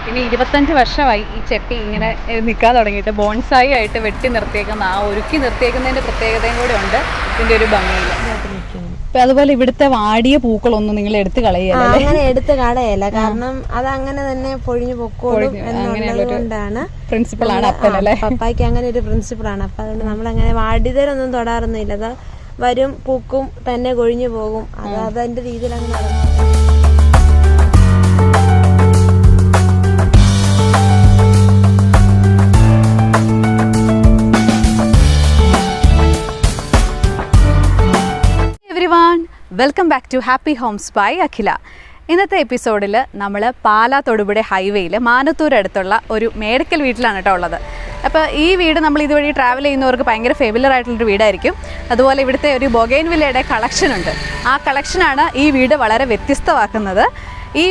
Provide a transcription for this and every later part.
പിന്നെ 25 വർഷമായി ഈ ചെട്ടി ഇങ്ങനെ നിൽക്കാൻ തുടങ്ങിയിട്ട് ബോൺസായി ആയിട്ട് വെട്ടി നിർത്തിയേക്കുന്ന ആ ഒരുക്കി നിർത്തിയേക്കുന്നതിന്റെ പ്രത്യേകതയും കൂടെ ഉണ്ട് ഇതിന്റെ ഒരു ഭംഗിയിൽ. അതുപോലെ ഇവിടുത്തെ വാടിയ പൂക്കളൊന്നും നിങ്ങൾ എടുത്ത് കളയല്ല, അങ്ങനെ എടുത്ത് കളയല്ല, കാരണം അത് അങ്ങനെ തന്നെ പൊഴിഞ്ഞു പൊക്കോളും എന്നുള്ളത് കൊണ്ടാണ്. പ്രിൻസിപ്പളാണ് അപ്പനല്ലേ, പപ്പായ്ക്ക് അങ്ങനെ ഒരു പ്രിൻസിപ്പിളാണ്. അപ്പൊ അതുകൊണ്ട് നമ്മളങ്ങനെ വാടിതരൊന്നും തൊടാറൊന്നുമില്ല. അത് വരും, പൂക്കും, തന്നെ കൊഴിഞ്ഞു പോകും. അത് അതിന്റെ രീതിയിൽ അങ്ങ് നടന്നു. Welcome back to happy homes by Akhila. ഇന്നത്തെ എപ്പിസോഡിൽ നമ്മൾ പാലാ തൊടുപുഴ ഹൈവേയിൽ മാനത്തൂരടുത്തുള്ള ഒരു മേടക്കൽ വീട്ടിലാണ് കേട്ടോ ഉള്ളത്. അപ്പോൾ ഈ വീട് നമ്മൾ ഇതുവഴി ട്രാവൽ ചെയ്യുന്നവർക്ക് ഭയങ്കര ഫെമിലർ ആയിട്ടുള്ളൊരു വീടായിരിക്കും. അതുപോലെ ഇവിടുത്തെ ഒരു ബൊഗൈൻവില്ലയുടെ കളക്ഷനുണ്ട്. ആ കളക്ഷനാണ് ഈ വീട് വളരെ വ്യത്യസ്തമാക്കുന്നത്. ഈ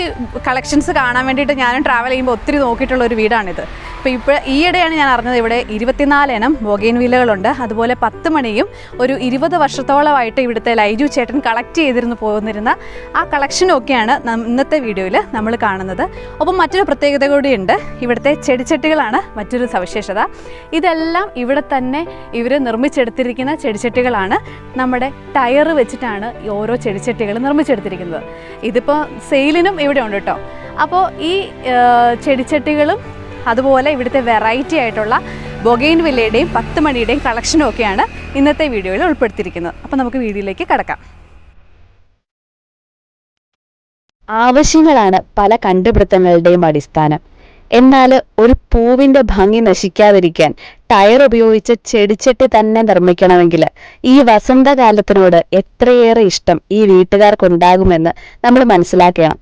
കളക്ഷൻസ് കാണാൻ വേണ്ടിയിട്ട് ഞാനും ട്രാവൽ ചെയ്യുമ്പോൾ ഒത്തിരി നോക്കിയിട്ടുള്ള ഒരു വീടാണിത്. ഇപ്പോൾ ഈയിടെയാണ് ഞാൻ അറിഞ്ഞത് ഇവിടെ 24 ഇനം ബൊഗൈൻവില്ലകളുണ്ട്. അതുപോലെ 10 മണിയും ഒരു 20 വർഷത്തോളമായിട്ട് ഇവിടുത്തെ ലൈജു ചേട്ടൻ കളക്ട് ചെയ്തിരുന്നു പോന്നിരുന്ന ആ കളക്ഷനൊക്കെയാണ് ഇന്നത്തെ വീഡിയോയിൽ നമ്മൾ കാണുന്നത്. ഒപ്പം മറ്റൊരു പ്രത്യേകത കൂടിയുണ്ട്, ഇവിടുത്തെ ചെടിച്ചട്ടികളാണ് മറ്റൊരു സവിശേഷത. ഇതെല്ലാം ഇവിടെ തന്നെ ഇവർ നിർമ്മിച്ചെടുത്തിരിക്കുന്ന ചെടിച്ചട്ടികളാണ്. നമ്മുടെ ടയർ വെച്ചിട്ടാണ് ഓരോ ചെടിച്ചട്ടികൾ നിർമ്മിച്ചെടുത്തിരിക്കുന്നത്. ഇതിപ്പോൾ സെയിലിനും ഇവിടെ ഉണ്ട് കേട്ടോ. അപ്പോൾ ഈ ചെടിച്ചട്ടികളും അതുപോലെ ഇവിടുത്തെ വെറൈറ്റി ആയിട്ടുള്ള ബൊഗൈൻവില്ലയുടെയും 10 മണിയുടെയും കളക്ഷനും ഒക്കെയാണ് ഇന്നത്തെ വീഡിയോയിൽ ഉൾപ്പെടുത്തിയിരിക്കുന്നത്. അപ്പോൾ നമുക്ക് വീഡിയോയിലേക്ക് കടക്കാം. ആവശ്യങ്ങളാണ് പല കണ്ടുപിടുത്തങ്ങളുടെയും അടിസ്ഥാനം. എന്നാൽ ഒരു പൂവിന്റെ ഭംഗി നശിക്കാതിരിക്കാൻ ടയർ ഉപയോഗിച്ച ചെടിച്ചട്ടി തന്നെ നിർമ്മിക്കണമെങ്കിൽ ഈ വസന്തകാലത്തിനോട് എത്രയേറെ ഇഷ്ടം ഈ വീട്ടുകാർക്കുണ്ടാകുമെന്ന് നമ്മൾ മനസ്സിലാക്കണം.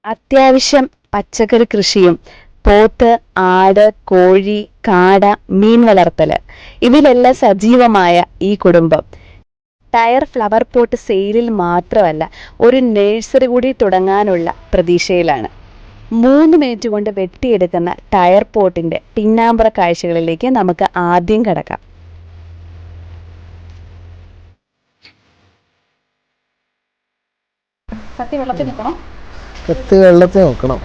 അത്യാവശ്യം പച്ചക്കറി കൃഷിയും പോത്ത്, ആട്, കോഴി, കാട, മീൻ വളർത്തല് ഇതിലെല്ലാം സജീവമായ ഈ കുടുംബം ടയർ ഫ്ലവർ പോട്ട് സെയിലിൽ മാത്രമല്ല, ഒരു നഴ്സറി കൂടി തുടങ്ങാനുള്ള പ്രതീക്ഷയിലാണ്. 3 മിനിറ്റ് കൊണ്ട് വെട്ടിയെടുക്കുന്ന ടയർ പോട്ടിന്റെ പിന്നാമ്പുറ കാഴ്ചകളിലേക്ക് നമുക്ക് ആദ്യം കടക്കാം. കത്തി വെള്ളത്തിൽ നോക്കണം,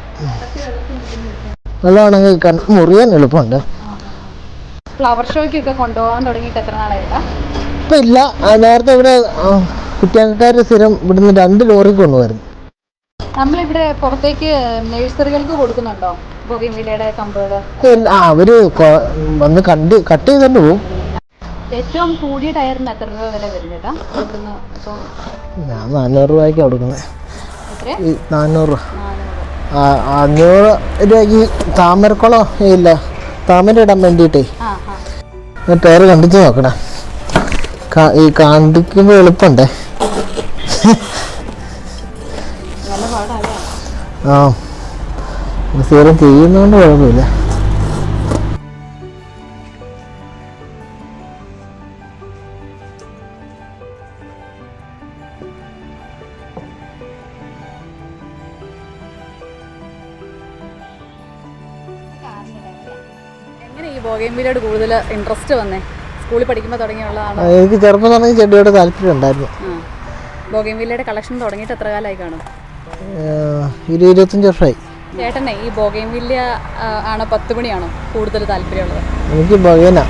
നല്ലതാണെങ്കിൽ മുറിയാൻ എളുപ്പമുണ്ട്. ഫ്ലവർ ഷോയ്ക്കൊക്കെ കൊണ്ടുപോകാൻ തുടങ്ങിയിട്ട് എത്ര നാളായിട്ടാ? ഇപ്പം ഇല്ല, നേരത്തെ ഇവിടെ കുറ്റിയാക്കാർ സ്ഥിരം ഇവിടുന്ന് 2 ലോറി കൊണ്ടുവരുന്നു. നമ്മളിവിടെ പുറത്തേക്ക് നഴ്സറികൾക്ക് കൊടുക്കുന്നുണ്ടോ ബൊഗൈൻവില്ലയുടെ കമ്പുകൾ? അവര് വന്ന് കട്ട് ചെയ്തോണ്ട് പോകും. ഏറ്റവും കൂടിയ ടയറിന് എത്ര രൂപ വില വരുന്നേട്ടാ? ഞാൻ 400 രൂപയ്ക്ക് കൊടുക്കുന്നത്. 400 രൂപ. 500 രൂപയ്ക്ക് താമരക്കുളം ഇല്ല, താമര ഇടാൻ വേണ്ടിയിട്ടേ ടയർ കണ്ടിച്ച് നോക്കണേ. ഈ കണ്ടിക്കുമ്പോൾ എളുപ്പമുണ്ടേ. ആ സ്ഥിരം ചെയ്യുന്നതുകൊണ്ട് കുഴപ്പമില്ല. എങ്ങനെ ഈ ബൊഗൈൻവില്ലയോട് കൂടുതൽ ഇൻട്രസ്റ്റ് വന്നേ? സ്കൂളിൽ പഠിക്കുമ്പോൾ തുടങ്ങിയുള്ളതാണ്? എനിക്ക് ചെറുപ്പം തുടങ്ങി ചെടിയോട് താല്പര്യം ഉണ്ടായിരുന്നു. ബൊഗൈൻവില്ലയുടെ കളക്ഷൻ തുടങ്ങിയിട്ട് എത്ര കാലമായി കാണും? 25 വർഷമായി. ചേട്ടനെ ഈ ബൊഗൈൻവില്ല ആണോ 10 മണിയാണോ കൂടുതൽ താല്പര്യമുള്ളത്? എനിക്ക് ബൊഗൈന.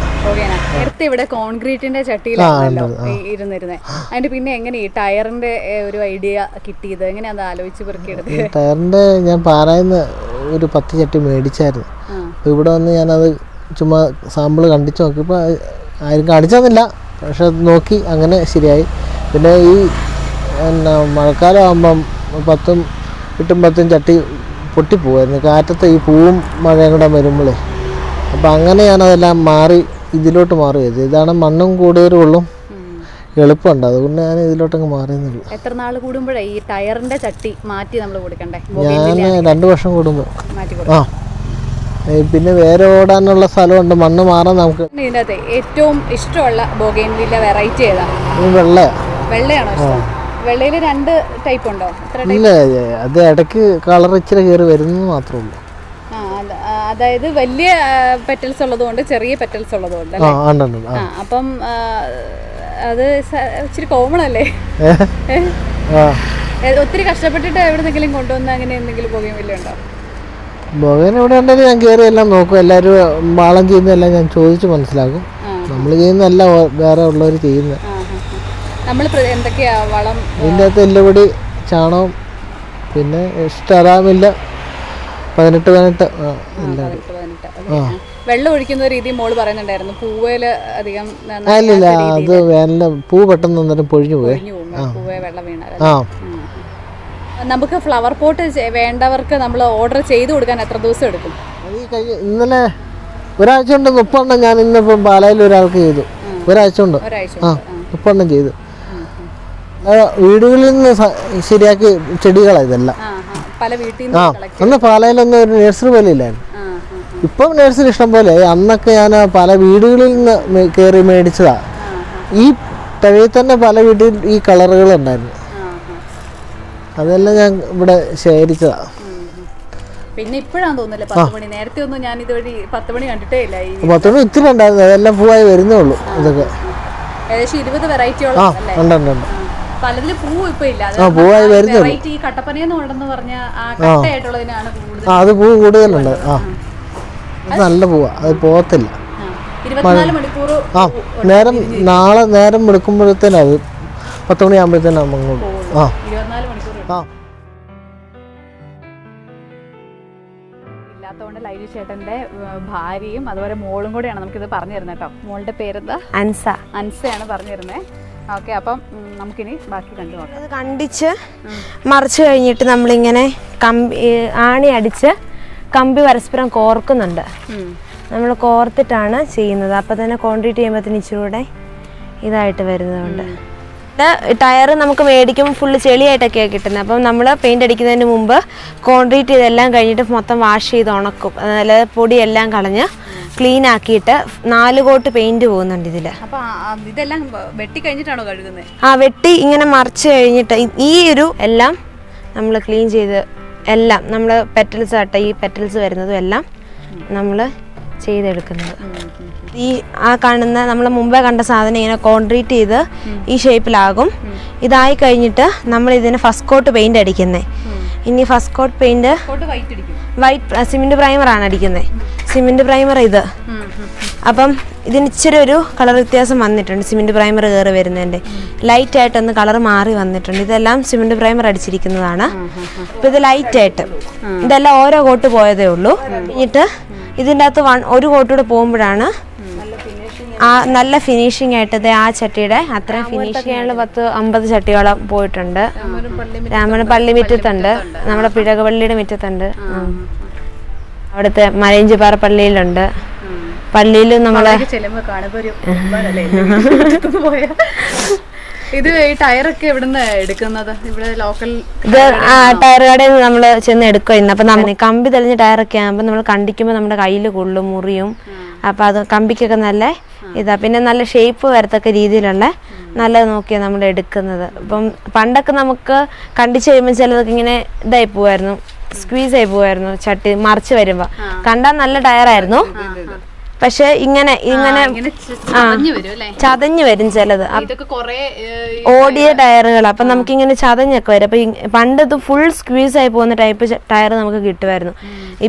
നേരത്തെ ഇവിടെ കോൺക്രീറ്റിന്റെ ചട്ടിയിലാണല്ലോ ഇരുന്നിരുന്നേ. അതിന്റെ പിന്നെ എങ്ങനെ ഈ ടയറിന്റെ ഒരു ഐഡിയ കിട്ടിയത്? എങ്ങനെയാ അത് ആലോചിച്ച് പെറുക്കിയെടുത്തത്? ടയറിന്റെ ഞാൻ പാറായിന്ന് ഒരു 10 ചട്ടി മേടിച്ചായിരുന്നു. അപ്പോൾ ഇവിടെ വന്ന് ഞാനത് ചുമ്മാ സാമ്പിൾ കണ്ടിച്ച് നോക്കിയപ്പോൾ ആരും കാണിച്ചെന്നില്ല, പക്ഷെ നോക്കി അങ്ങനെ ശരിയായി. പിന്നെ ഈ മഴക്കാലം ആകുമ്പം 10 ചട്ടി പൊട്ടിപ്പോവായിരുന്നു കാറ്റത്ത്, ഈ പൂവും മഴയും കൂടെ വരുമ്പോഴേ. അപ്പം അങ്ങനെ ഞാനതെല്ലാം മാറി ഇതിലോട്ട് മാറിയത്. ഇതാണ് മണ്ണും കൂടുതലും എളുപ്പമുണ്ട്, അതുകൊണ്ട് ഞാൻ ഇതിലോട്ടങ്ങ് മാറിയെന്നുള്ളൂ. എത്ര നാൾ കൂടുമ്പോഴേ ഈ ടയറിന്റെ ചട്ടി മാറ്റി നമ്മൾ കൊടുക്കണ്ടേ? ഞാൻ 2 വർഷം കൂടുമ്പോൾ. ആ പിന്നെ വേറെ ഓടാനുള്ള സ്ഥലമുണ്ട്, മണ്ണ് മാറാൻ നമുക്ക്. ഇതിനകത്ത് ഏറ്റവും ഇഷ്ടമുള്ള ബൊഗൈൻവില്ല വെറൈറ്റി ഏതാ? വെള്ളയാണോ ഇഷ്ടം? വെള്ളയിൽ 2 ടൈപ്പ് ഉണ്ടോ? ഇല്ല, അത് ഇടയ്ക്ക് കളർ ഇച്ചിരി കയറി വരുന്നത് മാത്രമേ ഉള്ളൂ. അതായത് വലിയ പെറ്റൽസ് ഉള്ളതുകൊണ്ട് ചെറിയ പെറ്റൽസ് ഉള്ളതുകൊണ്ട്. അപ്പം അത് ഇച്ചിരി കോമൺ അല്ലേ? ഒത്തിരി കഷ്ടപ്പെട്ടിട്ട് എവിടെന്നെങ്കിലും കൊണ്ടുവന്ന അങ്ങനെ എന്തെങ്കിലും ബൊഗൈൻവില്ല ഉണ്ടോ? ബൊഗേൻ ഇവിടെ ഉണ്ടെങ്കിൽ ഞാൻ കയറി എല്ലാം നോക്കും. എല്ലാവരും വളം ചെയ്യുന്നതെല്ലാം ഞാൻ ചോദിച്ച് മനസ്സിലാക്കും. നമ്മൾ ചെയ്യുന്നതല്ല വേറെ ഉള്ളവർ ചെയ്യുന്നത്. നമ്മൾ എന്തൊക്കെയാ വളം? ഇതിൻ്റെ അകത്ത് എല്ലുപൊടി, ചാണകം, പിന്നെ സ്റ്ററാമില്ല 18 എല്ലാം. വെള്ളം ഒഴിക്കുന്ന രീതി മോള് പറയുന്നുണ്ടായിരുന്നു. പൂവേല് അധികം അല്ലില്ല, അത് വേനല പൂ പെട്ടെന്ന് അന്നേരം പൊഴിഞ്ഞു പോയി. പൂവേ വെള്ളം വീണ. നമുക്ക് ഫ്ലവർ പോട്ട് വേണ്ടവർക്ക് നമ്മൾ ഓർഡർ ചെയ്ത് കൊടുക്കാൻ എത്ര ദിവസം എടുക്കും? ഇന്നലെ ഒരാഴ്ച കൊണ്ട് 30 ഞാൻ ഇന്നിപ്പം പാലായിൽ ഒരാൾക്ക് ചെയ്തു. ഒരാഴ്ച കൊണ്ട് 30 ചെയ്തു. വീടുകളിൽ നിന്ന് ശരിയാക്കി ചെടികളാണ് ഇതെല്ലാം. അന്ന് പാലായിലൊന്നും ഒരു നഴ്സറി പോലെ ഇല്ലായിരുന്നു. ഇപ്പം നഴ്സറി ഇഷ്ടം പോലെ. അന്നൊക്കെ ഞാൻ പല വീടുകളിൽ നിന്ന് കയറി മേടിച്ചതാ. ഈ തഴയിൽ തന്നെ പല വീട്ടിൽ ഈ കളറുകൾ ഉണ്ടായിരുന്നു. അതെല്ലാം ഞാൻ ഇവിടെ ശേഖരിച്ചതാ. പിന്നെ ഇപ്പോഴാണ് തോന്നുന്നില്ല 10 മണി. നേരത്തെ ഒന്നും ഞാൻ ഇതുവഴി 10 മണി കണ്ടിട്ടേ ഇല്ല. 10 മണി ഇത്തിരി ഉണ്ടായിരുന്നു. അതെല്ലാം പൂവായി വരുന്നേ ഉള്ളൂ. ഇതൊക്കെ ഏകദേശം 20 വെറൈറ്റിയോളം പലതിലും പൂ ഇപ്പൊ ഇല്ല. പൂവായി വരുന്നേ. വെറൈറ്റി കട്ടപ്പനയെന്ന് ഉണ്ടെന്ന് പറഞ്ഞ കട്ടയായിട്ടുള്ളതിനാണ് കൂടുതൽ. അത് പൂ കൂടുതലുണ്ട്. നല്ല പൂവാ, അത് പോകത്തില്ല. 24 മണിക്കൂർ നേരം നാളെ നേരം എടുക്കുമ്പോഴത്തേനും അത് 10 മണിയാകുമ്പോഴത്തേനും അങ്ങോട്ട് 24 മണിക്കൂർ ഇല്ലാത്തതുകൊണ്ട് ലൈജു ചേട്ടന്റെ ഭാര്യയും അതുപോലെ മോളും കൂടെയാണ് നമുക്കിത് പറഞ്ഞു തരുന്നത് കേട്ടോ. മോളുടെ പേരെന്താ? അൻസയാണ് പറഞ്ഞു തരുന്നത്. ഓക്കെ, അപ്പം നമുക്കിനി ബാക്കി കണ്ടു നോക്കാം. അത് കണ്ടിച്ച് മറിച്ച് കഴിഞ്ഞിട്ട് നമ്മളിങ്ങനെ ആണി അടിച്ച് കമ്പി പരസ്പരം കോർക്കുന്നുണ്ട്. നമ്മൾ കോർത്തിട്ടാണ് ചെയ്യുന്നത്. അപ്പം തന്നെ കോൺക്രീറ്റ് ചെയ്യുമ്പോഴത്തേന് ഇച്ചിരി കൂടെ ഇതായിട്ട് വരുന്നതുകൊണ്ട്. ടയർ നമുക്ക് മേടിക്കുമ്പോൾ ഫുള്ള് ചെളിയായിട്ടൊക്കെയാണ് കിട്ടുന്നത്. അപ്പം നമ്മൾ പെയിൻ്റ് അടിക്കുന്നതിന് മുമ്പ് കോൺക്രീറ്റ് ചെയ്തെല്ലാം കഴിഞ്ഞിട്ട് മൊത്തം വാഷ് ചെയ്ത് ഉണക്കും. അതുപോലെ പൊടിയെല്ലാം കളഞ്ഞ് ക്ലീൻ ആക്കിയിട്ട് 4 കോട്ട് പെയിന്റ് പോകുന്നുണ്ട് ഇതില്. ഇതെല്ലാം വെട്ടി കഴിഞ്ഞിട്ടാണോ കഴുകുന്നത്? വെട്ടി ഇങ്ങനെ മറിച്ച് കഴിഞ്ഞിട്ട് ഈ ഒരു എല്ലാം നമ്മൾ ക്ലീൻ ചെയ്ത് എല്ലാം നമ്മൾ പെറ്റൽസ് ആട്ടെ, ഈ പെറ്റൽസ് വരുന്നതും എല്ലാം നമ്മൾ ചെയ്തെടുക്കുന്നത്. ഈ കാണുന്ന നമ്മൾ മുമ്പേ കണ്ട സാധനം ഇങ്ങനെ കോൺക്രീറ്റ് ചെയ്ത് ഈ ഷേപ്പിലാകും. ഇതായി കഴിഞ്ഞിട്ട് നമ്മൾ ഇതിന് ഫസ്റ്റ് കോട്ട് പെയിന്റ് അടിക്കുന്നത്. ഇനി first coat paint white cement പ്രൈമറാണ് അടിക്കുന്നത്. സിമെന്റ് പ്രൈമർ ഇത്. അപ്പം ഇതിന് ഇച്ചിരി ഒരു കളർ വ്യത്യാസം വന്നിട്ടുണ്ട്. സിമെന്റ് പ്രൈമർ കയറി വരുന്നതിൻ്റെ ലൈറ്റ് ആയിട്ടൊന്ന് കളർ മാറി വന്നിട്ടുണ്ട്. ഇതെല്ലാം സിമെന്റ് പ്രൈമർ അടിച്ചിരിക്കുന്നതാണ്. അപ്പം ഇത് ലൈറ്റ് ആയിട്ട് ഇതെല്ലാം ഓരോ കോട്ട് പോയതേ ഉള്ളൂ. എന്നിട്ട് ഇതിൻ്റെ അകത്ത് ഒരു കോട്ടൂടെ പോകുമ്പോഴാണ് നല്ല ഫിനിഷിംഗ് ആയിട്ട് ആ ചട്ടിയുടെ അത്രയും ഫിനിഷിംഗ് ആയുള്ള 10-50 ചട്ടിയോളം പോയിട്ടുണ്ട്. രാമന് പള്ളി മുറ്റത്തുണ്ട്, നമ്മുടെ പിഴകപള്ളിയുടെ മുറ്റത്തുണ്ട്, അവിടുത്തെ മലയഞ്ചിപ്പാറ പള്ളിയിലുണ്ട്. പള്ളിയിലും നമ്മളെ ഇത് ഈ ടയറൊക്കെ എവിടുന്ന് എടുക്കുന്നത്? ഇവിടെ ലോക്കൽ ഇത് ടയർ കടയിൽ നിന്ന് നമ്മൾ ചെന്ന് എടുക്കുമായിരുന്നു. അപ്പം നമ്മൾ കമ്പി തെളിഞ്ഞ ടയറൊക്കെ ആകുമ്പോൾ നമ്മൾ കണ്ടിക്കുമ്പോൾ നമ്മുടെ കയ്യിൽ കൊള്ളും, മുറിയും. അപ്പം അത് കമ്പിക്കൊക്കെ നല്ല ഇതാ. പിന്നെ നല്ല ഷേപ്പ് വരത്തക്ക രീതിയിലുള്ള നല്ലത് നോക്കിയാണ് നമ്മൾ എടുക്കുന്നത്. ഇപ്പം പണ്ടൊക്കെ നമുക്ക് കണ്ടിച്ച് കഴിയുമ്പോൾ ചിലതൊക്കെ ഇങ്ങനെ ഇതായി പോവായിരുന്നു, സ്ക്വീസ് ആയി പോവായിരുന്നു. ചട്ടി മറിച്ച് വരുമ്പോൾ കണ്ടാൽ നല്ല ടയറായിരുന്നു. പക്ഷെ ഇങ്ങനെ ചതഞ്ഞു വരും ചിലത്. ഓടിയ ടയറുകൾ അപ്പം നമുക്കിങ്ങനെ ചതഞ്ഞൊക്കെ വരും. അപ്പൊ പണ്ട് ഇത് ഫുൾ സ്ക്വീസ് ആയി പോകുന്ന ടൈപ്പ് ടയർ നമുക്ക് കിട്ടുമായിരുന്നു.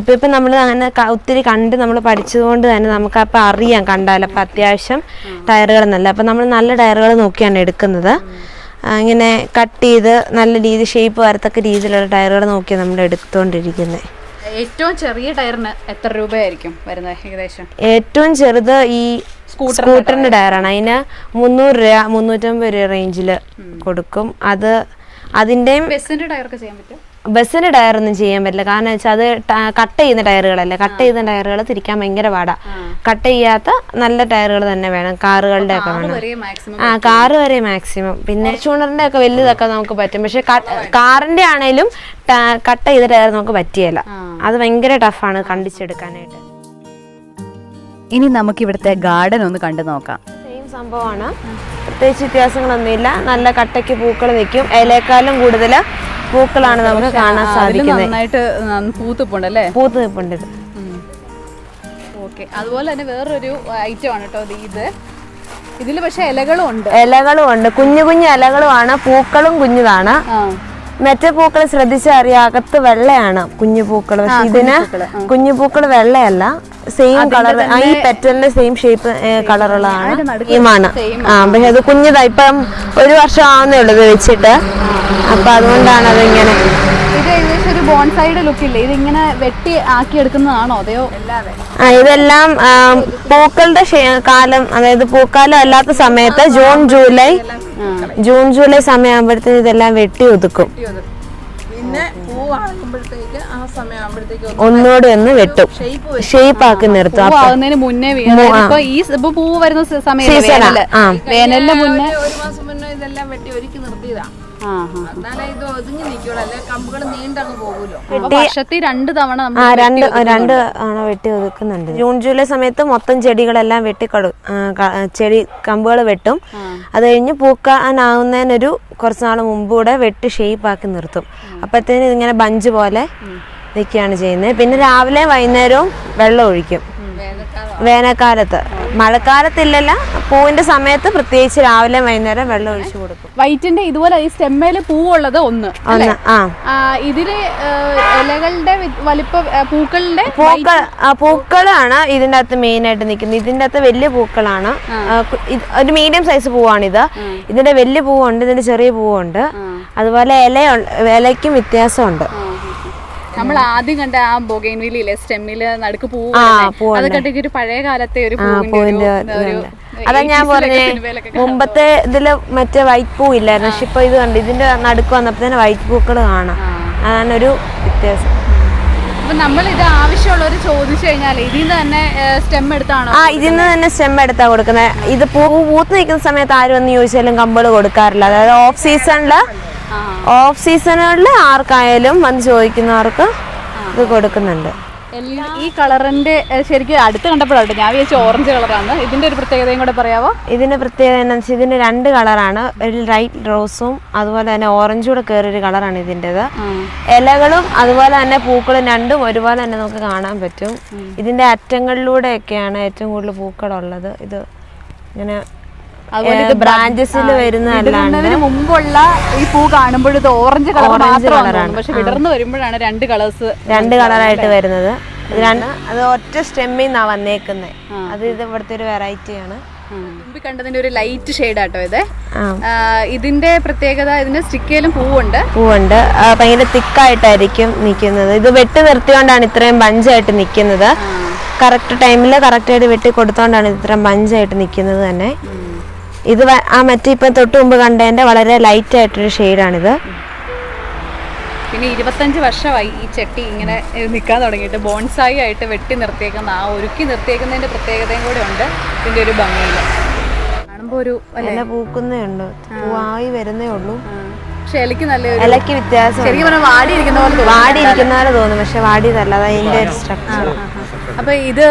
ഇപ്പൊ നമ്മൾ അങ്ങനെ ഒത്തിരി കണ്ട് നമ്മൾ പഠിച്ചതുകൊണ്ട് തന്നെ നമുക്ക് അപ്പം അറിയാം കണ്ടാൽ. അപ്പം അത്യാവശ്യം ടയറുകൾ നല്ല, അപ്പം നമ്മൾ നല്ല ടയറുകൾ നോക്കിയാണ് എടുക്കുന്നത്. ഇങ്ങനെ കട്ട് ചെയ്ത് നല്ല രീതി ഷേപ്പ് വരത്തക്ക രീതിയിലുള്ള ടയറുകൾ നോക്കിയാണ് നമ്മൾ എടുത്തുകൊണ്ടിരിക്കുന്നത്. ഏറ്റവും ചെറിയ ടയറിന് എത്ര രൂപയായിരിക്കും വരുന്നത് ഏകദേശം? ഏറ്റവും ചെറുത് ഈ സ്കൂട്ടറിന്റെ ടയറാണ്. അതിന് 300 രൂപ 350 രൂപ റേഞ്ചിൽ കൊടുക്കും. അതിന്റെയും ബസ്സിന്റെ ടയറൊക്കെ ചെയ്യാൻ പറ്റും. ബസ്സിന്റെ ടയറൊന്നും ചെയ്യാൻ പറ്റില്ല. കാരണം വെച്ചാൽ അത് കട്ട് ചെയ്യുന്ന ടയറുകളല്ലേ. കട്ട് ചെയ്യുന്ന ടയറുകൾ തിരിക്കാൻ ഭയങ്കര പാടാ. കട്ട് ചെയ്യാത്ത നല്ല ടയറുകൾ തന്നെ വേണം. കാറുകളുടെ ഒക്കെ വേണം. കാറ് വരെ മാക്സിമം. പിന്നെ ഫോർച്യൂണറിന്റെ ഒക്കെ വലുതൊക്കെ നമുക്ക് പറ്റും. പക്ഷെ കാറിന്റെ ആണേലും കട്ട് ചെയ്ത ടയർ നമുക്ക് പറ്റിയല്ല. അത് ഭയങ്കര ടഫാണ് കണ്ടിച്ചെടുക്കാനായിട്ട്. ഇനി നമുക്ക് ഇവിടുത്തെ ഗാർഡൻ ഒന്ന് കണ്ടു നോക്കാം. സെയിം സംഭവമാണ്, പ്രത്യേകിച്ച് വ്യത്യാസങ്ങളൊന്നുമില്ല. നല്ല കട്ടയ്ക്ക് പൂക്കൾ നിൽക്കും. അതിലേക്കാളും കൂടുതൽ പൂക്കളാണ് നമുക്ക് കാണാൻ സാധിക്കുന്നത്. പൂത്ത് നിൽപ്പുണ്ട് ഇത്. ഓക്കെ, അതുപോലെ തന്നെ വേറൊരു ഐറ്റം ആണ് കേട്ടോ ഇത്. ഇതിൽ പക്ഷെ ഇലകളും ഉണ്ട്. കുഞ്ഞു കുഞ്ഞു ഇലകളുമാണ്. പൂക്കളും കുഞ്ഞതാണ്. മറ്റേ പൂക്കൾ ശ്രദ്ധിച്ചറിയാം, അകത്ത് വെള്ളയാണ് കുഞ്ഞു പൂക്കൾ. പക്ഷെ ഇതിന് കുഞ്ഞു പൂക്കൾ വെള്ളയല്ല, സെയിം കളർ, ഈ പെറ്റലിന്റെ സെയിം ഷേപ്പ് കളറുള്ളതാണ് സെയിമാണ്. പക്ഷെ അത് കുഞ്ഞതാ, ഇപ്പം 1 വർഷം ആവുന്നേ ഉള്ളൂ ഇത് വെച്ചിട്ട്. അപ്പൊ അതുകൊണ്ടാണ് അതിങ്ങനെ. ഇത് ഏകദേശം ഒരു ബോൺസൈഡ് ലുക്കില്ലേ, ഇതിങ്ങനെ വെട്ടി ആക്കി എടുക്കുന്നതാണോ അതെയോ? ഇതെല്ലാം പൂക്കളുടെ കാലം, അതായത് പൂക്കാലം അല്ലാത്ത സമയത്ത് ജൂൺ ജൂലൈ സമയമാകുമ്പോഴത്തേക്ക് ഇതെല്ലാം വെട്ടി ഒതുക്കും. പിന്നെ പൂവാകുമ്പോഴത്തേക്ക് ആ സമയമാകുമ്പോഴത്തേക്ക് ഒന്നുകൂടി ഒന്ന് വെട്ടും, ഷേപ്പ് ആക്കി നിർത്തും. മുന്നേ പൂ വരുന്ന വേനലിന് മുന്നേ 1 മാസം മുന്നേ ഇതെല്ലാം വെട്ടി ഒരുക്കി നിർത്തിയതാ. എന്നാലേ ഇത് ഒതുങ്ങി നിൽക്കുള്ളൂ, അല്ലെ കമ്പുകൾ നീണ്ടങ്ങ് പോകുമല്ലോ. വർഷത്തിൽ 2 തവണ രണ്ട് തവണ വെട്ടി ഒതുക്കുന്നുണ്ട്. ജൂൺ ജൂലൈ സമയത്ത് മൊത്തം ചെടികളെല്ലാം ചെടി കമ്പുകൾ വെട്ടും. അത് കഴിഞ്ഞ് പൂക്കാനാവുന്നതിനൊരു കുറച്ച് നാൾ മുമ്പ് കൂടെ വെട്ടി ഷേപ്പ് ആക്കി നിർത്തും. അപ്പത്തേനും ഇതിങ്ങനെ ബഞ്ച് പോലെ നിൽക്കുകയാണ് ചെയ്യുന്നത്. പിന്നെ രാവിലെ വൈകുന്നേരവും വെള്ളം ഒഴിക്കും. വേനൽക്കാലത്ത്, മഴക്കാലത്തില്ലല്ല, പൂവിന്റെ സമയത്ത് പ്രത്യേകിച്ച് രാവിലെ വൈകുന്നേരം വെള്ളം ഒഴിച്ചു കൊടുക്കും. വൈറ്റിന്റെ ഇതുപോലെ ഈ സ്റ്റെമ്മയില് പൂവുള്ളത് ഒന്ന്. ഇതില് ഇലകളുടെ വലിപ്പ പൂക്കളാണ് ഇതിന്റെ അകത്ത് മെയിൻ ആയിട്ട് നിൽക്കുന്നത്. ഇതിന്റെ അകത്ത് വലിയ പൂക്കളാണ്, ഒരു മീഡിയം സൈസ് പൂവാണിത്. ഇതിന്റെ വലിയ പൂവുണ്ട്, ഇതിന്റെ ചെറിയ പൂവുണ്ട്. അതുപോലെ ഇലയ്ക്കും വ്യത്യാസമുണ്ട്. നമ്മൾ ആദ്യം കണ്ട ആ ബൊഗൈൻവില്ലയിലെ സ്റ്റെമ്മില് നടുക്ക് പൂവ്, അത് കണ്ടിട്ട് ഒരു പഴയ കാലത്തെ ഒരു അതാ ഞാൻ പറഞ്ഞേ, മുമ്പത്തെ ഇതില് മറ്റേ വൈറ്റ് പൂ ഇല്ലായിരുന്നു. പക്ഷെ ഇപ്പൊ ഇത് കണ്ട് ഇതിന്റെ നടുക്ക് വന്നപ്പോ തന്നെ വൈറ്റ് പൂക്കൾ കാണാം. അതാണ് ഒരു വ്യത്യാസം. അപ്പൊ നമ്മൾ ഇത് ആവശ്യമുള്ളവർ ചോദിച്ചു കഴിഞ്ഞാൽ ഇതിന്ന് തന്നെ സ്റ്റെം എടുത്താണോ? ഇതിന്ന് തന്നെ സ്റ്റെം എടുത്താ കൊടുക്കുന്നത്. ഇത് പൂത്ത് നിൽക്കുന്ന സമയത്ത് ആരും വന്ന് ചോദിച്ചാലും കമ്പുകൾ കൊടുക്കാറില്ല. അതായത് ഓഫ് സീസണുകളിൽ ആർക്കായാലും വന്ന് ചോദിക്കുന്നവർക്ക് ഇത് കൊടുക്കുന്നുണ്ട്. ഈ കളറിന്റെ ശരിക്കും അടുത്ത് കണ്ടപ്പോഴാണ് ഞാൻ വിചാരിച്ച ഓറഞ്ച് കളറാണ്. ഇതിന്റെ ഒരു പ്രത്യേകതയും കൂടെ പറയാവോ? ഇതിന്റെ പ്രത്യേകത എന്താണെന്ന് വെച്ചാൽ ഇതിന് 2 കളറാണ്. ഒരു ലൈറ്റ് റോസും അതുപോലെ തന്നെ ഓറഞ്ചും കൂടെ കയറിയൊരു കളറാണ് ഇതിൻ്റെത്. ഇലകളും അതുപോലെ തന്നെ പൂക്കളും രണ്ടും ഒരുപോലെ തന്നെ നമുക്ക് കാണാൻ പറ്റും. ഇതിന്റെ അറ്റങ്ങളിലൂടെയൊക്കെയാണ് ഏറ്റവും കൂടുതൽ പൂക്കളുള്ളത്. ഇത് ഇങ്ങനെ ബ്രാഞ്ചസിൽ വരുന്നതല്ലാണ്ട് മുമ്പുള്ള ഈ പൂ കാണുമ്പോൾ ഇത് ഓറഞ്ച് കളറാണ്, പക്ഷെ വിടർന്ന് വരുമ്പോഴാണ് 2 കളറായിട്ട് വരുന്നത്. അത് ഒറ്റ സ്റ്റെമ്മിൽ നിന്നാ വന്നേക്കുന്നത്. അത് ഇത് ഇവിടുത്തെ ഒരു വെറൈറ്റിയാണ്. കണ്ടതിന്റെ ഒരു ലൈറ്റ് ഷെയ്ഡ് ആട്ടോ ഇത്. ഇതിന്റെ പ്രത്യേകത, ഇതിന്റെ സ്റ്റിക്കയിലും പൂവുണ്ട്. ഭയങ്കര തിക്കായിട്ടായിരിക്കും നിൽക്കുന്നത്. ഇത് വെട്ടി നിർത്തിയോണ്ടാണ് ഇത്രയും ബഞ്ചായിട്ട് നിൽക്കുന്നത്. കറക്റ്റ് ടൈമിൽ കറക്റ്റായിട്ട് വെട്ടി കൊടുത്തോണ്ടാണ് ഇത്രയും ബഞ്ചായിട്ട് നിൽക്കുന്നത് തന്നെ. ഇത് മറ്റേ ഇപ്പം തൊട്ട് മുമ്പ് കണ്ടതിന്റെ വളരെ ലൈറ്റ് ആയിട്ടൊരു ഷെയ്ഡാണിത്. പിന്നെ 25 വർഷമായി ഈ ചട്ടി ഇങ്ങനെ നിൽക്കാൻ തുടങ്ങിയിട്ട്. ബോൺസായി ആയിട്ട് വെട്ടി നിർത്തിയേക്കുന്ന ഒരുക്കി നിർത്തിയേക്കുന്നതിന്റെ പ്രത്യേകതയും കൂടെ ഉണ്ട് ഇതിന്റെ ഒരു ഭംഗിയിൽ. കാണുമ്പോൾ ഒരു പൂക്കുന്നേ ഉണ്ട്, പൂവായി വരുന്നേ ഉള്ളൂ. പക്ഷെ ഇലയ്ക്ക് ഇലയ്ക്ക് വ്യത്യാസം, ശരിക്കും പറഞ്ഞാൽ വാടിയിരിക്കുന്ന പോലെ തോന്നും, പക്ഷെ വാടിയതല്ല. അത് അതിന്റെ ഒരു സ്ട്രക്ചർ. അപ്പൊ ഇത്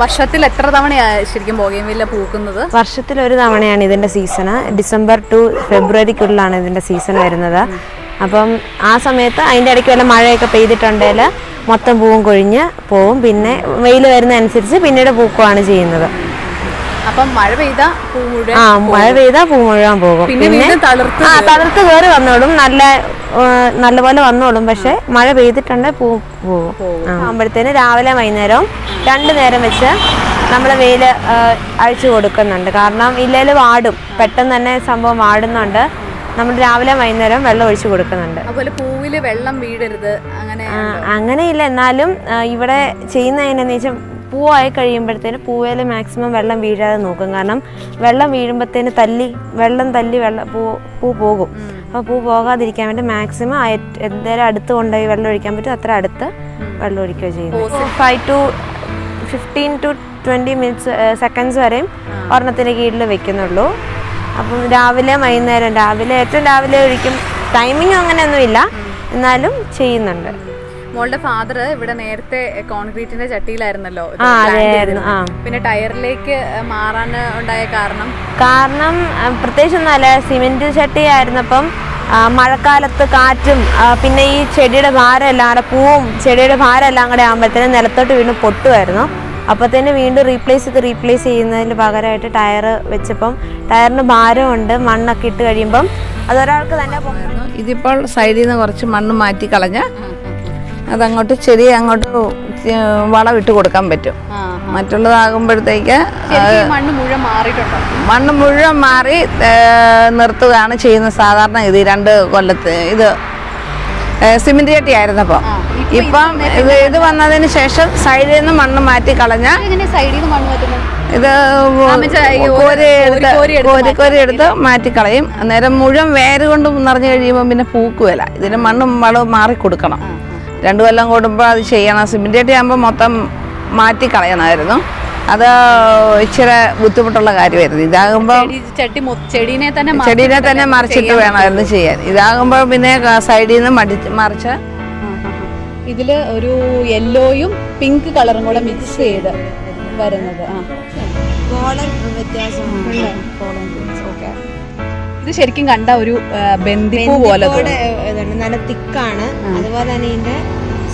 വർഷത്തിൽ എത്ര തവണയാണ് ശരിക്കും ബോഗൈൻവില്ല പൂക്കുന്നത്? വർഷത്തിൽ 1 തവണയാണ് ഇതിന്റെ സീസണ്. ഡിസംബർ ടു ഫെബ്രുവരിക്കുള്ളിലാണ് ഇതിന്റെ സീസൺ വരുന്നത്. അപ്പം ആ സമയത്ത് അതിന്റെ ഇടയ്ക്ക് വല്ല മഴയൊക്കെ പെയ്തിട്ടുണ്ടെങ്കിൽ മൊത്തം പൂവും കൊഴിഞ്ഞ് പോവും. പിന്നെ വെയിൽ വരുന്ന അനുസരിച്ച് പിന്നീട് പൂക്കുകയാണ് ചെയ്യുന്നത്. അപ്പം മഴ പെയ്താ പൂ മുഴുവൻ പോകും. പിന്നെ തളിർത്ത് കയറി വന്നോളും, നല്ലപോലെ വന്നോളും. പക്ഷെ മഴ പെയ്തിട്ടുണ്ടെങ്കിൽ പൂ പോകും. ആകുമ്പോഴത്തേന് രാവിലെ വൈകുന്നേരവും 2 നേരം വെച്ച് നമ്മൾ വെയിൽ അഴിച്ചു കൊടുക്കുന്നുണ്ട്. കാരണം ഇല്ലേല് വാടും, പെട്ടെന്ന് തന്നെ സംഭവം വാടുന്നുണ്ട്. നമ്മൾ രാവിലെ വൈകുന്നേരം വെള്ളം ഒഴിച്ചു കൊടുക്കുന്നുണ്ട്. അതുപോലെ പൂവില് വെള്ളം വീഴരുത് അങ്ങനെയില്ല. എന്നാലും ഇവിടെ ചെയ്യുന്നതിനെന്ന് വെച്ചാൽ പൂവായി കഴിയുമ്പോഴത്തേന് പൂവേൽ മാക്സിമം വെള്ളം വീഴാതെ നോക്കും. കാരണം വെള്ളം വീഴുമ്പോഴത്തേന് വെള്ളം തല്ലി പൂ പോകും. അപ്പോൾ പൂ പോകാതിരിക്കാൻ വേണ്ടി മാക്സിമം എന്തേലും അടുത്ത് കൊണ്ടുപോയി വെള്ളം ഒഴിക്കാൻ പറ്റും അത്ര അടുത്ത് വെള്ളം ഒഴിക്കുകയോ ചെയ്യുന്നു. 5 to 15 to 20 സെക്കൻഡ്സ് വരെയും ഒരെണ്ണത്തിന് കീഴിൽ വെക്കുന്നുള്ളൂ. അപ്പം രാവിലെ വൈകുന്നേരം, ഏറ്റവും രാവിലെ ഒഴിക്കും. ടൈമിങ് അങ്ങനെയൊന്നുമില്ല, എന്നാലും ചെയ്യുന്നുണ്ട്. മോളുടെ ഫാദർ ഇവിടെ നേരത്തെ കോൺക്രീറ്റിന്റെ ചട്ടിയിലായിരുന്നല്ലോ, പിന്നെ ടയറിലേക്ക് മാറാൻ ഉണ്ടായ കാരണം പ്രത്യേകിച്ച് ഒന്നുമല്ല. സിമെന്റ് ചട്ടി ആയിരുന്നപ്പം മഴക്കാലത്ത് കാറ്റും പിന്നെ ഈ ചെടിയുടെ ഭാരം എല്ലാം കൂടെ, പൂവും ചെടിയുടെ ഭാരം എല്ലാം കൂടെ ആകുമ്പോഴത്തേനും നിലത്തോട്ട് വീണ് പൊട്ടുമായിരുന്നു. അപ്പോൾ തന്നെ വീണ്ടും റീപ്ലേസ് ചെയ്യുന്നതിന് പകരമായിട്ട് ടയർ വെച്ചപ്പം ടയറിന് ഭാരമുണ്ട്. മണ്ണൊക്കെ ഇട്ട് കഴിയുമ്പം അതൊരാൾക്ക് തന്നെ പൊങ്ങുന്നു. ഇതിപ്പോൾ സൈഡിൽ നിന്ന് കുറച്ച് മണ്ണ് മാറ്റി കളഞ്ഞ് അതങ്ങോട്ട് ചെടി അങ്ങോട്ട് വളമിട്ട് കൊടുക്കാൻ പറ്റും. മറ്റുള്ളതാകുമ്പോഴത്തേക്ക് മണ്ണ് മുഴുവൻ മാറി നിർത്തുകയാണ് ചെയ്യുന്നത്. സാധാരണ ഇത് 2 കൊല്ലത്ത് ഇത് സിമെന്റ് ചട്ടി ആയിരുന്നപ്പോൾ. ഇപ്പം ഇത് വന്നതിന് ശേഷം സൈഡിൽ നിന്ന് മണ്ണ് മാറ്റി കളഞ്ഞ ഇത് കോരി എടുത്ത് മാറ്റിക്കളയും. അന്നേരം മുഴുവൻ വേര് കൊണ്ട് നിറഞ്ഞു കഴിയുമ്പോൾ പിന്നെ പൂക്കുവല്ല. ഇതിന് മണ്ണും വളവും മാറി കൊടുക്കണം. 2 കൊല്ലം കൂടുമ്പോൾ അത് ചെയ്യണം. സിമെന്റ് ചട്ടി ആകുമ്പോൾ മൊത്തം മാറ്റി കളയണമായിരുന്നു. അത് ഇച്ചിരി ബുദ്ധിമുട്ടുള്ള കാര്യമായിരുന്നു. ഇതാകുമ്പോൾ ചെടീനെ തന്നെ മറിച്ചിട്ട് വേണമായിരുന്നു ചെയ്യാൻ. ഇതാകുമ്പോൾ പിന്നെ സൈഡിൽ നിന്ന് മറിച്ച് ഇതില് ഒരു യെല്ലോയും പിങ്ക് കളറും കൂടെ മിക്സ് ചെയ്ത് വരുന്നത്. ഇത് ശരിക്കും കണ്ട ഒരു ബന്ദിപ്പൂ പോലെ നല്ല തിക്കാണ്. അതുപോലെ തന്നെ ഇതിന്റെ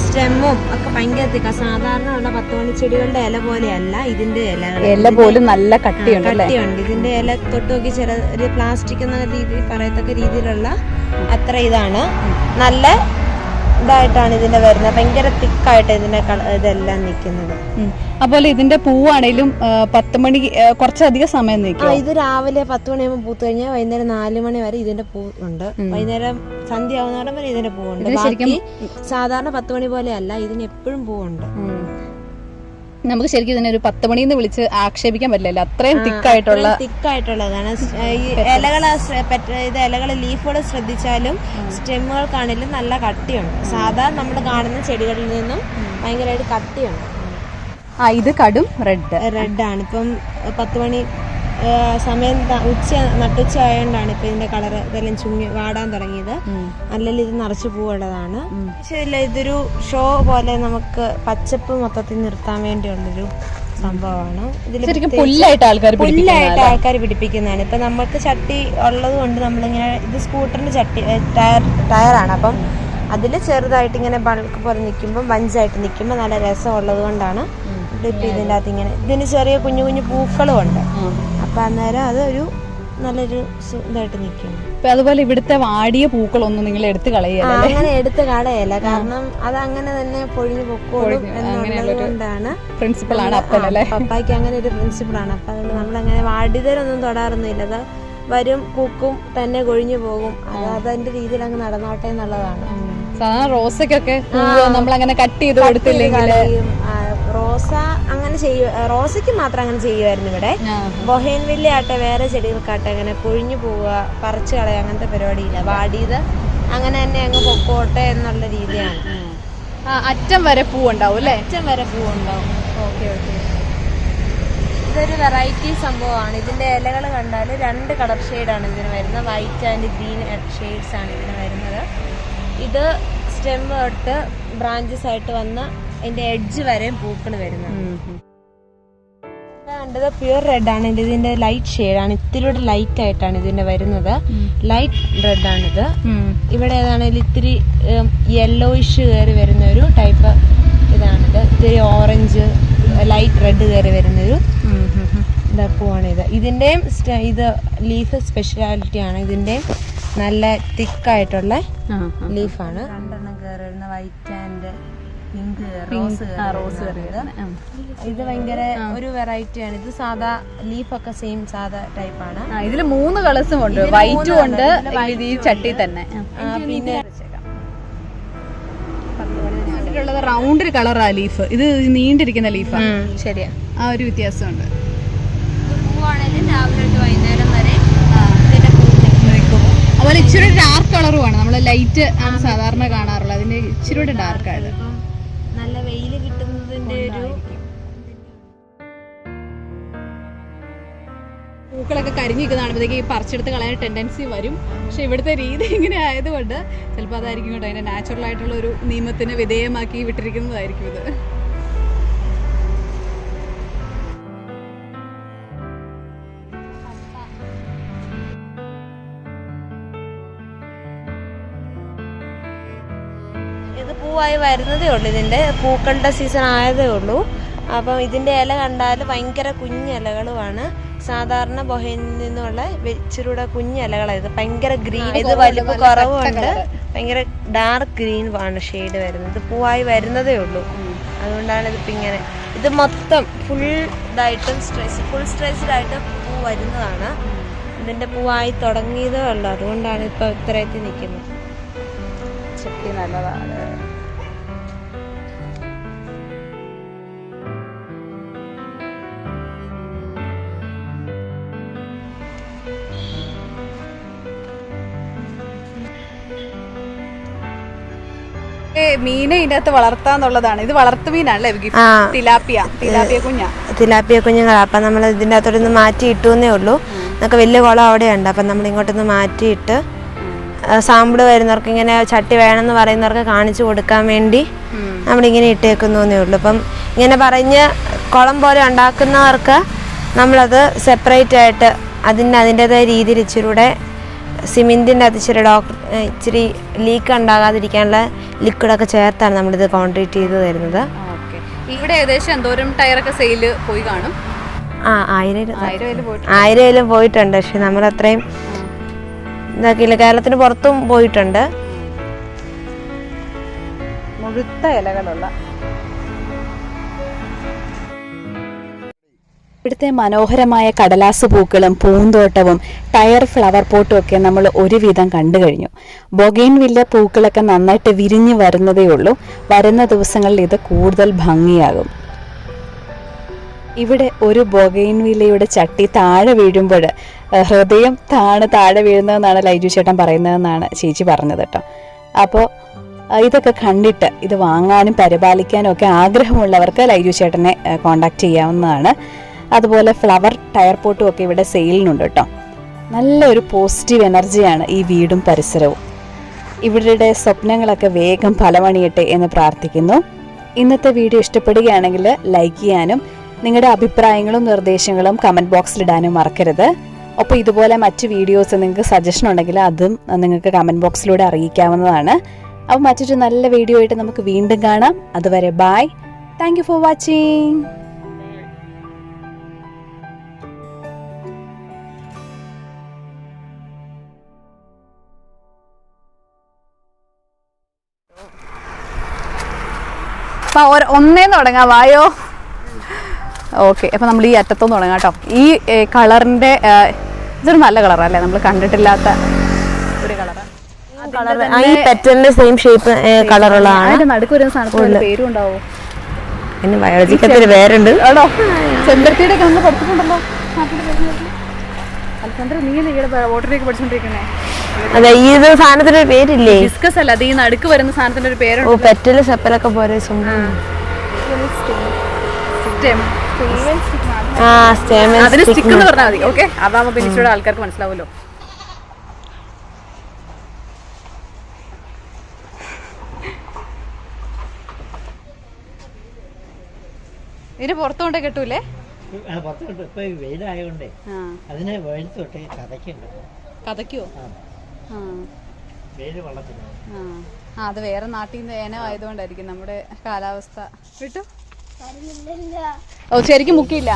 സ്റ്റെമ്മും ഒക്കെ ഭയങ്കര തിക്ക. സാധാരണ ഉള്ള 10 മണി ചെടികളുടെ ഇല പോലെയല്ല ഇതിന്റെ ഇല പോലും നല്ല കട്ടിയുണ്ട്. ഇതിന്റെ ഇല തൊട്ട് നോക്കി ചില ഒരു പ്ലാസ്റ്റിക് എന്ന രീതി പറയത്തക്ക രീതിയിലുള്ള അത്ര ഇതാണ്. നല്ല ഇതായിട്ടാണ് ഇതിന്റെ വരുന്നത്. ഭയങ്കര തിക്കായിട്ട് ഇതിന്റെ ഇതെല്ലാം നിൽക്കുന്നത്. അതുപോലെ ഇതിന്റെ പൂവാണേലും 10 മണി കുറച്ചധികം സമയം നിൽക്കും. ഇത് രാവിലെ 10 മണിയാകുമ്പോൾ പൂത്ത് കഴിഞ്ഞാൽ വൈകുന്നേരം 4 മണി വരെ ഇതിന്റെ പൂ ഉണ്ട്. വൈകുന്നേരം സന്ധ്യ ആവുന്നോടം വരെ ഇതിന്റെ പൂവുണ്ട്. ബാക്കി സാധാരണ 10 മണി പോലെ അല്ല, ഇതിന് എപ്പോഴും പൂവുണ്ട്. നമുക്ക് ശരിക്കും ഇതിനൊരു 10 മണിന്ന് വിളിച്ച് ആക്ഷേപിക്കാൻ പറ്റില്ല. അത്രയും തിക്കായിട്ടുള്ളതാണ്. ഈ ഇലകള് ലീഫുകൾ ശ്രദ്ധിച്ചാലും സ്റ്റെമ്മുകൾക്കാണെങ്കിലും നല്ല കട്ടിയുണ്ട്. സാധാരണ നമ്മൾ കാണുന്ന ചെടികളിൽ നിന്നും ഭയങ്കരമായിട്ട് കട്ടിയുണ്ട്. ഇത് കടും റെഡാണ്. ഇപ്പം 10 മണി സമയം നട്ടുച്ച ആയതുകൊണ്ടാണ് ഇപ്പൊ ഇതിന്റെ കളർ ഇതെല്ലാം ചുങ്ങി വാടാൻ തുടങ്ങിയത്. അല്ലെങ്കിൽ ഇത് നിറച്ചു പൂവുള്ളതാണ്. പക്ഷെ ഇതൊരു ഷോ പോലെ നമുക്ക് പച്ചപ്പ് മൊത്തത്തിൽ നിർത്താൻ വേണ്ടിയുള്ളൊരു സംഭവമാണ്. ഇതിൽ പുല്ലായിട്ട് ആൾക്കാർ പിടിപ്പിക്കുന്നതാണ്. ഇപ്പൊ നമുക്ക് ചട്ടി ഉള്ളത് കൊണ്ട് നമ്മളിങ്ങനെ ഇത് സ്കൂട്ടറിന്റെ ചട്ടി ടയറാണ്. അപ്പം അതിൽ ചെറുതായിട്ട് ഇങ്ങനെ ബൾക്ക് പോലെ നിൽക്കുമ്പോൾ ബഞ്ചായിട്ട് നിൽക്കുമ്പോൾ നല്ല രസമുള്ളത് കൊണ്ടാണ് ഇപ്പൊ ഇതിൻ്റെ അകത്ത് ഇങ്ങനെ ഇതിന് ചെറിയ കുഞ്ഞു കുഞ്ഞു പൂക്കളും ഉണ്ട്. അപ്പൊ അന്നേരം അതൊരു നല്ലൊരു ഇതായിട്ട് നിൽക്കുന്നു. അതുപോലെ ഇവിടുത്തെ വാടിയ പൂക്കളൊന്നും നിങ്ങൾ എടുത്ത് കളയല്ല. അങ്ങനെ എടുത്ത് കളയല്ല, കാരണം അത് അങ്ങനെ തന്നെ പൊഴിഞ്ഞു പൊക്കോളും എന്നുള്ളത് കൊണ്ടാണ്. പ്രിൻസിപ്പളാണ് പപ്പായ്ക്ക് അങ്ങനെ ഒരു പ്രിൻസിപ്പിളാണ്. അപ്പൊ അതുകൊണ്ട് നമ്മളങ്ങനെ വാടിയതൊന്നും തൊടാറൊന്നുമില്ല. അത് വരും പൂക്കും തന്നെ കൊഴിഞ്ഞു പോകും. അതിന്റെ രീതിയിൽ അങ്ങ് നടന്നോട്ടെ എന്നുള്ളതാണ്. സാധാരണ റോസയ്ക്കൊക്കെ നമ്മളങ്ങനെ കട്ട് ചെയ്ത് കൊടുത്തില്ലെങ്കിൽ റോസ അങ്ങനെ റോസയ്ക്ക് മാത്രം അങ്ങനെ ചെയ്യുമായിരുന്നു ഇവിടെ. ബൊഹേൻവില്ല ആട്ടെ വേറെ ചെടികൾക്കാട്ടെ അങ്ങനെ കൊഴിഞ്ഞു പോവുക, പറിച്ചു കളയുക അങ്ങനത്തെ പരിപാടിയില്ല. വാടിയത് അങ്ങനെ തന്നെ അങ്ങ് പൊക്കോട്ടെ എന്നുള്ള രീതിയാണ്. അറ്റം വരെ പൂ ഉണ്ടാവും അല്ലേ? അറ്റം വരെ പൂ ഉണ്ടാവും. ഇതൊരു വെറൈറ്റി സംഭവമാണ്. ഇതിന്റെ ഇലകൾ കണ്ടാൽ 2 കളർ ഷെയ്ഡാണ് ഇതിന് വരുന്നത്. വൈറ്റ് ആൻഡ് ഗ്രീൻ ഷെയ്ഡ്സ് ആണ് ഇതിന് വരുന്നത്. ഇത് സ്റ്റെം തൊട്ട് ബ്രാഞ്ചസ് ആയിട്ട് വന്ന് അതിന്റെ എഡ്ജ് വരെയും പൂക്കൾ വരുന്നത്. കണ്ടത് പ്യുവർ റെഡ് ആണ്. ഇതിന്റെ ലൈറ്റ് ഷെയ്ഡാണ്. ഇത്തിരി ലൈറ്റ് ആയിട്ടാണ് ഇതിന്റെ വരുന്നത്. ലൈറ്റ് റെഡ് ആണിത്. ഇവിടെ ഏതാണെങ്കിലും ഇത്തിരി യെല്ലോയിഷ് കയറി വരുന്ന ഒരു ടൈപ്പ് ഇതാണിത്. ഇത്തിരി ഓറഞ്ച് ലൈറ്റ് റെഡ് കയറി വരുന്നൊരു പൂവാണിത്. ഇതിന്റെയും ഇത് ലീഫ് സ്പെഷ്യാലിറ്റി ആണ്. ഇതിന്റെ നല്ല തിക്കായിട്ടുള്ള ലീഫാണ്. 2 കയറി വരുന്ന വൈറ്റ് ആൻഡ് പിങ്ക് റോസ് ഇത് ഭയങ്കര ഒരു വെറൈറ്റി ആണ്. ഇത് സാധാ ലീഫൊക്കെ സെയിം സാധാ ടൈപ്പാണ്. ഇതിൽ 3 കളേഴ്സും ഉണ്ട്. വൈറ്റും ഉണ്ട് ഈ ചട്ടി തന്നെ. പിന്നെ റൗണ്ട് കളറാ ലീഫ്. ഇത് നീണ്ടിരിക്കുന്ന ലീഫാണ്. ശരിയാ, ആ ഒരു വ്യത്യാസമുണ്ട്. രാവിലെ തൊട്ട് വൈകുന്നേരം വരെ അതുപോലെ ഇച്ചിരി ഡാർക്ക് കളറുമാണ്. നമ്മള് ലൈറ്റ് ആണ് സാധാരണ കാണാറുള്ളത്. അതിന്റെ ഇച്ചിരി ഡാർക്ക് ആണ്. നല്ല വെയില് കിട്ടുന്നതിന്റെ ഒരു പൂക്കളൊക്കെ കരിഞ്ഞിരിക്കുന്ന കാണുമ്പോഴത്തേക്ക് പറിച്ചെടുത്ത് കളയാൻ ടെൻഡൻസി വരും. പക്ഷെ ഇവിടുത്തെ രീതി ഇങ്ങനെ ആയതുകൊണ്ട് ചിലപ്പോൾ അതായിരിക്കും കേട്ടോ അതിന്റെ നാച്ചുറൽ ആയിട്ടുള്ള ഒരു നിയമത്തിന് വിധേയമാക്കി വിട്ടിരിക്കുന്നതായിരിക്കും ഇത്. ഇത് പൂവായി വരുന്നതേ ഉള്ളൂ. ഇതിന്റെ പൂക്കളുടെ സീസൺ ആയതേ ഉള്ളൂ. അപ്പം ഇതിൻ്റെ ഇല കണ്ടാൽ ഭയങ്കര കുഞ്ഞിലകളുമാണ്. സാധാരണ ബൊഹേനിൽ നിന്നുള്ള ഇച്ചിരൂടെ കുഞ്ഞിലകളാണ്. ഇത് ഭയങ്കര ഗ്രീൻ, ഇത് വലിപ്പം കുറവുണ്ട്. ഭയങ്കര ഡാർക്ക് ഗ്രീൻ ആണ് ഷെയ്ഡ് വരുന്നത്. ഇത് പൂവായി വരുന്നതേ ഉള്ളൂ. അതുകൊണ്ടാണ് ഇതിപ്പോൾ ഇങ്ങനെ. ഇത് മൊത്തം ഫുൾ ഇതായിട്ടും ഫുൾ സ്ട്രെസ്ഡ് ആയിട്ട് പൂ വരുന്നതാണ്. ഇതിൻ്റെ പൂവായി തുടങ്ങിയതേ ഉള്ളൂ. അതുകൊണ്ടാണ് ഇപ്പോൾ ഇത്രയത്തിൽ നിൽക്കുന്നത്. ചട്ടി നല്ലതാണ്. മീനെ ഇതിനകത്ത് വളർത്താന്നുള്ളതാണ്. ഇത് വളർത്തു മീനാണല്ലേ? തിലാപ്പിയ കുഞ്ഞാ. തിലാപ്പിയ കുഞ്ഞുങ്ങളാണ്. അപ്പം നമ്മൾ ഇതിൻ്റെ അകത്തോട്ടൊന്ന് മാറ്റി ഇട്ടുവെന്നേ ഉള്ളൂ. നമുക്ക് വലിയ കുളം അവിടെയുണ്ട്. അപ്പം നമ്മൾ ഇങ്ങോട്ടൊന്ന് മാറ്റിയിട്ട് സാമ്പിൾ വരുന്നവർക്ക്, ഇങ്ങനെ ചട്ടി വേണമെന്ന് പറയുന്നവർക്ക് കാണിച്ചു കൊടുക്കാൻ വേണ്ടി നമ്മളിങ്ങനെ ഇട്ടേക്കുന്നേ ഉള്ളൂ. അപ്പം ഇങ്ങനെ പറഞ്ഞ് കുളം പോലെ ഉണ്ടാക്കുന്നവർക്ക് നമ്മളത് സെപ്പറേറ്റ് ആയിട്ട് അതിൻ്റേതായ രീതിയിൽ ഇച്ചിരൂടെ സിമെൻറ്റിൻ്റെ അത് ഇച്ചിരി ലീക്ക് ഉണ്ടാകാതിരിക്കാനുള്ള ലിക്വിഡൊക്കെ ചേർത്താണ് നമ്മളിത് കോൺക്രീറ്റ് ചെയ്ത് തരുന്നത്. ഇവിടെ ഏകദേശം എന്തോരം ടയറൊക്കെ സെയില് പോയി കാണും? 1000 പോയിട്ടുണ്ട്. പക്ഷെ നമ്മളത്രയും ഇതാക്കിയില്ല. കേരളത്തിന് പുറത്തും പോയിട്ടുണ്ട്. മുഴുത്ത ഇലകളുള്ള ഇവിടുത്തെ മനോഹരമായ കടലാസ് പൂക്കളും പൂന്തോട്ടവും ടയർ ഫ്ലവർ പോട്ടും ഒക്കെ നമ്മൾ ഒരുവിധം കണ്ടു കഴിഞ്ഞു. ബൊഗെയിൻവില്ല പൂക്കളൊക്കെ നന്നായിട്ട് വിരിഞ്ഞു വരുന്നതേ ഉള്ളൂ. വരുന്ന ദിവസങ്ങളിൽ ഇത് കൂടുതൽ ഭംഗിയാകും. ഇവിടെ ഒരു ബൊഗെയിൻവില്ലയുടെ ചട്ടി താഴെ വീഴുമ്പോൾ ഹൃദയം താഴെ വീഴുന്നതെന്നാണ് ലൈജു ചേട്ടൻ പറയുന്നതെന്നാണ് ചേച്ചി പറഞ്ഞത് കേട്ടോ. അപ്പോൾ ഇതൊക്കെ കണ്ടിട്ട് ഇത് വാങ്ങാനും പരിപാലിക്കാനും ഒക്കെ ആഗ്രഹമുള്ളവർക്ക് ലൈജു ചേട്ടനെ കോണ്ടാക്ട് ചെയ്യാവുന്നതാണ്. അതുപോലെ ഫ്ലവർ ടയർ പോട്ടും ഒക്കെ ഇവിടെ സെയിലിനുണ്ട് കേട്ടോ. നല്ലൊരു പോസിറ്റീവ് എനർജിയാണ് ഈ വീടും പരിസരവും. ഇവരുടെ സ്വപ്നങ്ങളൊക്കെ വേഗം ഫലമണിയട്ടെ എന്ന് പ്രാർത്ഥിക്കുന്നു. ഇന്നത്തെ വീഡിയോ ഇഷ്ടപ്പെടുകയാണെങ്കിൽ ലൈക്ക് ചെയ്യാനും നിങ്ങളുടെ അഭിപ്രായങ്ങളും നിർദ്ദേശങ്ങളും കമൻറ്റ് ബോക്സിലിടാനും മറക്കരുത്. അപ്പോൾ ഇതുപോലെ മറ്റ് വീഡിയോസ് നിങ്ങൾക്ക് സജഷൻ ഉണ്ടെങ്കിൽ അതും നിങ്ങൾക്ക് കമൻറ്റ് ബോക്സിലൂടെ അറിയിക്കാവുന്നതാണ്. അപ്പോൾ മറ്റൊരു നല്ല വീഡിയോ ആയിട്ട് നമുക്ക് വീണ്ടും കാണാം. അതുവരെ bye. Thank you for watching. ഒന്നേന്ന് തുടങ്ങാം. വായോ. ഓക്കെ, അപ്പം നമ്മൾ ഈ അറ്റത്തൊന്ന് തുടങ്ങാം കേട്ടോ. ഈ കളറിൻ്റെ ഇതൊരു നല്ല കളറല്ലേ, നമ്മൾ കണ്ടിട്ടില്ലാത്ത ഒരു കളറ്. ഈ പെറ്റലിന്റെ സെയിം ഷേപ്പ് കളറുള്ളതാണ്. അതിന്റെ നടുക്ക് വരുന്ന സാധനത്തിന് പേരും ഉണ്ടാവോ? പിന്നെ ബയോളജിക്കൽ പേരുണ്ട് ആണോ? ചെമ്പരത്തിയുടെ ഒക്കെ നമ്മൾ പഠിച്ചിട്ടുണ്ടല്ലോ. അലക്സാണ്ടർ, നീ ഇവിടെ വോട്ടറിലേക്ക് പഠിച്ചോണ്ടിരിക്കണേ. അതെ, ഈ സാധനത്തിന്റെ പേരില്ലേ? ഡിസ്കസ് അല്ല, അത് ഈ നടുക്ക് വരുന്ന സാധനത്തിന്റെ ഒരു പേരുണ്ട്. പെറ്റല് സെപ്പലൊക്കെ പോലെ അതിന് സ്റ്റിക്ക് എന്ന് പറഞ്ഞാൽ മതി. ഓക്കെ, അതാവുമ്പോ പിന്നെ ഇച്ചിരി ആൾക്കാർക്ക് മനസ്സിലാവുമല്ലോ. ഇതിന് പുറത്തോണ്ടേ കെട്ടൂലേ? വെയിലായോണ്ടേ അതിനെ വെയിലത്തോട്ടെ കഥയ്ക്കോ? വെയില് വെള്ളത്തില്ല. അത് വേറെ നാട്ടിൽ നിന്ന് ഏനം ആയതുകൊണ്ടായിരിക്കും. നമ്മുടെ കാലാവസ്ഥ വിട്ടു. ഓ, ശരിക്കും മുക്കിയില്ല.